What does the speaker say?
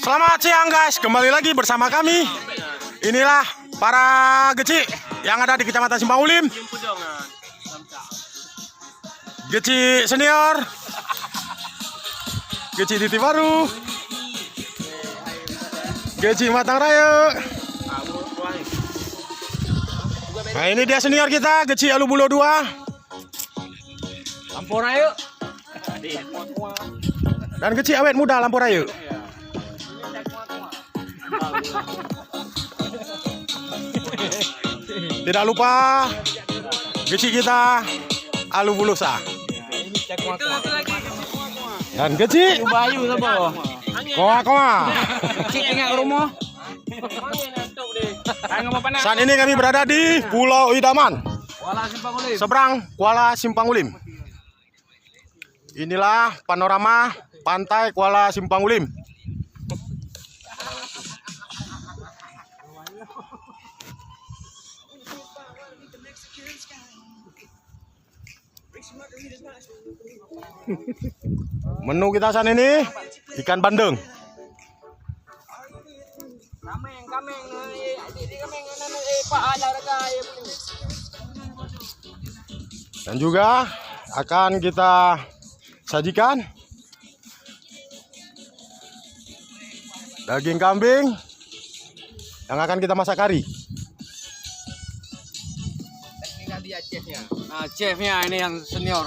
Selamat siang guys, kembali lagi bersama kami. Inilah para geci yang ada di Kecamatan Simpang Ulim. Geci senior, geci Titi Baru, geci Matang Raya. Nah ini dia senior kita, geci Alu Bulo 2. Lampu Raya. Dan geci awet muda Lampu Raya. Tidak lupa geci kita Alu Bulusa. Dan geci Bayu sabo. Koa. Cik ingat ke rumah. Saat ini kami berada di Pulau Idaman, Kuala Simpang Ulim. seberang Kuala Simpang Ulim. Inilah panorama pantai Kuala Simpang Ulim. Menu kita saat ini ikan bandeng. Dan juga akan kita sajikan daging kambing yang akan kita masak kari. Nah, chefnya ini yang senior.